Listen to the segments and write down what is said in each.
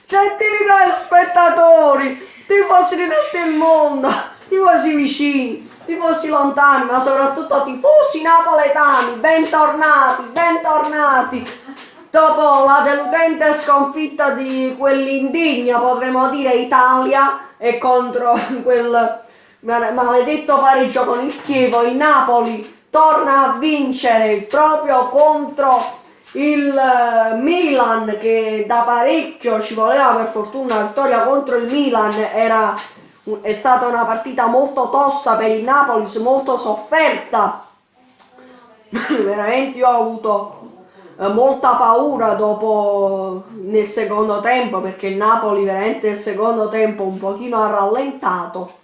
Gentili telespettatori, tifosi di tutto il mondo, tifosi vicini, tifosi lontani, ma soprattutto tifosi napoletani, bentornati, bentornati. Dopo la deludente sconfitta di quell'indigna, potremmo dire, Italia e contro quel maledetto pareggio con il Chievo, il Napoli torna a vincere proprio contro il Milan, che da parecchio ci voleva. Per fortuna la vittoria contro il Milan è stata una partita molto tosta per il Napoli, molto sofferta. Veramente io ho avuto molta paura dopo nel secondo tempo, perché il Napoli veramente nel secondo tempo un pochino ha rallentato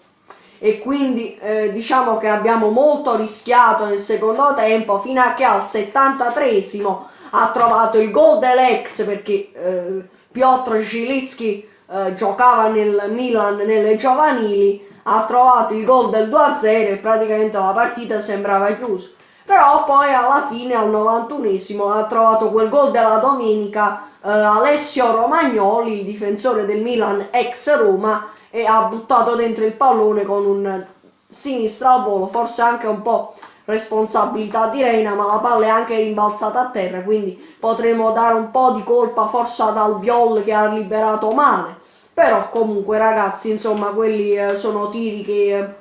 e quindi diciamo che abbiamo molto rischiato nel secondo tempo, fino a che al 73esimo ha trovato il gol dell'ex, perché Piotr Zieliński giocava nel Milan nelle giovanili, ha trovato il gol del 2-0 e praticamente la partita sembrava chiusa. Però poi alla fine al 91esimo ha trovato quel gol della domenica Alessio Romagnoli, il difensore del Milan ex Roma, e ha buttato dentro il pallone con un sinistra al volo, forse anche un po' responsabilità di Reina, ma la palla è anche rimbalzata a terra, quindi potremmo dare un po' di colpa forse ad Albiol che ha liberato male. Però comunque ragazzi, insomma, quelli sono tiri che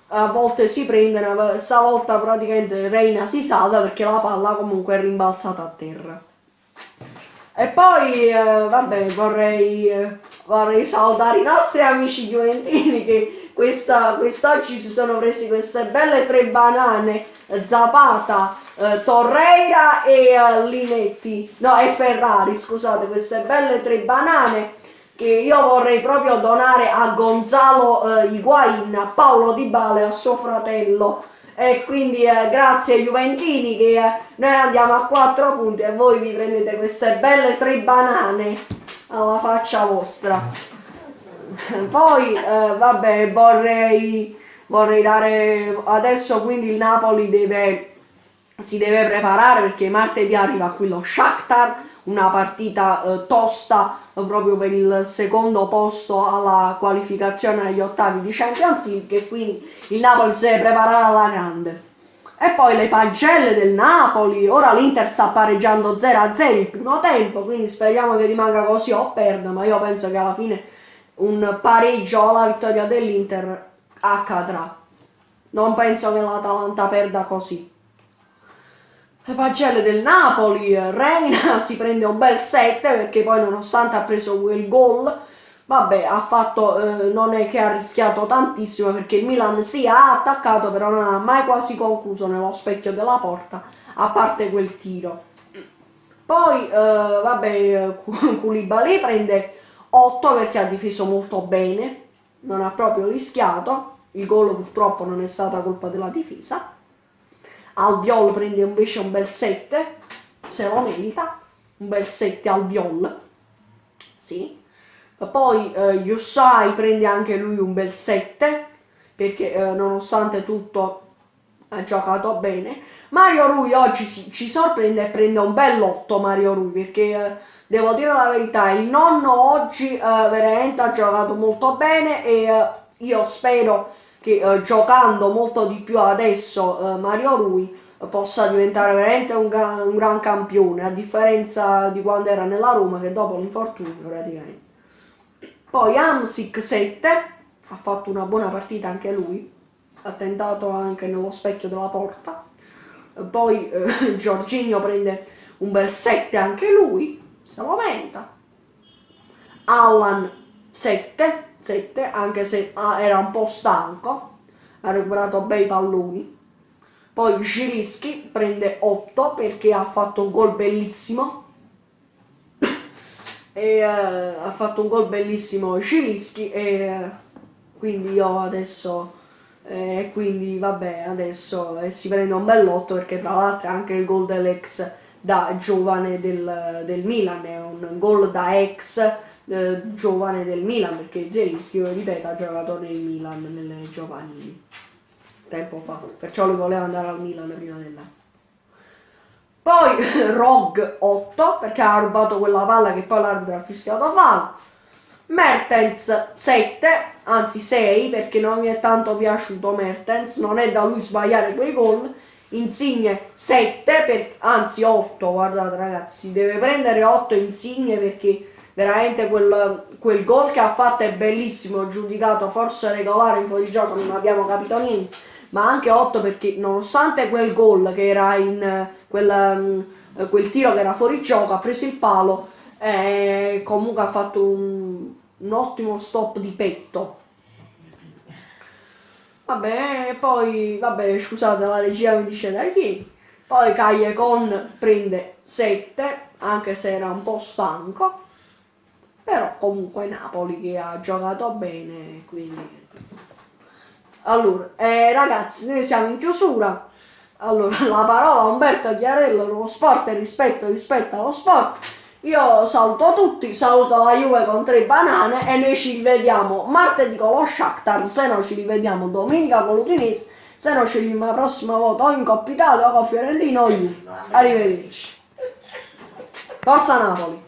a volte si prendono. Stavolta praticamente Reina si salva perché la palla comunque è rimbalzata a terra. E poi vabbè, vorrei salutare i nostri amici juventini che quest'oggi si sono presi queste belle 3 banane, Zapata, Torreira e Linetti, no, e Ferrari, scusate, queste belle 3 banane che io vorrei proprio donare a Gonzalo Higuain, a Paolo Dybala e a suo fratello. E quindi grazie Juventini, che noi andiamo a 4 punti e voi vi prendete queste belle 3 banane alla faccia vostra. Poi vabbè, vorrei dare adesso, quindi il Napoli si deve preparare, perché martedì arriva qui lo Shakhtar, una partita tosta proprio per il secondo posto alla qualificazione agli ottavi di Champions League, e quindi il Napoli si deve preparare alla grande. E poi le pagelle del Napoli, ora l'Inter sta pareggiando 0-0 il primo tempo, quindi speriamo che rimanga così o perda, ma io penso che alla fine un pareggio o la vittoria dell'Inter accadrà. Non penso che l'Atalanta perda così. Le pagelle del Napoli, Reina si prende un bel 7, perché poi nonostante ha preso quel gol, vabbè, ha fatto, non è che ha rischiato tantissimo, perché il Milan sì ha attaccato, però non ha mai quasi concluso nello specchio della porta, a parte quel tiro. Poi vabbè, Koulibaly prende 8 perché ha difeso molto bene, non ha proprio rischiato, il gol purtroppo non è stata colpa della difesa. Albiol prende invece un bel 7, se lo merita, un bel 7 Albiol, sì. Poi Youssai prende anche lui un bel 7, perché nonostante tutto ha giocato bene. Mario Rui oggi ci sorprende e prende un bel 8 Mario Rui, perché devo dire la verità, il nonno oggi veramente ha giocato molto bene, e io spero che giocando molto di più adesso Mario Rui possa diventare veramente un gran campione, a differenza di quando era nella Roma, che dopo l'infortunio praticamente. Poi Hamsik 7, ha fatto una buona partita anche lui, ha tentato anche nello specchio della porta. Poi Jorginho prende un bel 7 anche lui, se lo merita. Allan 7, anche se era un po' stanco, ha recuperato bei palloni. Poi Zieliński prende 8 perché ha fatto un gol bellissimo, e ha fatto un gol bellissimo Zieliński, e quindi io adesso quindi vabbè, adesso si prende un bell'8, perché tra l'altro è anche il gol dell'ex da giovane del Milan, è un gol da ex giovane del Milan, perché Zieliński, io ripeto, ha giocato nel Milan nelle giovanili tempo fa, perciò lui voleva andare al Milan prima dell'anno. Poi Rog 8 perché ha rubato quella palla che poi l'arbitro ha fischiato fallo. Mertens 7, anzi 6, perché non mi è tanto piaciuto Mertens, non è da lui sbagliare quei gol. Insigne 7, anzi 8, guardate ragazzi, deve prendere 8 Insigne perché veramente quel gol che ha fatto è bellissimo, giudicato forse regolare in quel gioco, non abbiamo capito niente, ma anche 8 perché nonostante quel gol che era in quel tiro che era fuori gioco, ha preso il palo e comunque ha fatto un ottimo stop di petto. Vabbè, poi, vabbè, scusate, la regia mi dice da chi. Poi Callecon prende 7, anche se era un po' stanco. Però comunque Napoli che ha giocato bene, quindi... Allora, ragazzi, noi siamo in chiusura. Allora, la parola a Umberto Chiarello, lo sport è rispetto allo sport. Io saluto tutti, saluto la Juve con 3 banane e noi ci rivediamo martedì con lo Shakhtar, se no ci rivediamo domenica con l'Udinese, se no ci vediamo la prossima volta o in Coppa Italia o con Fiorentino o Juve. Arrivederci. Forza Napoli!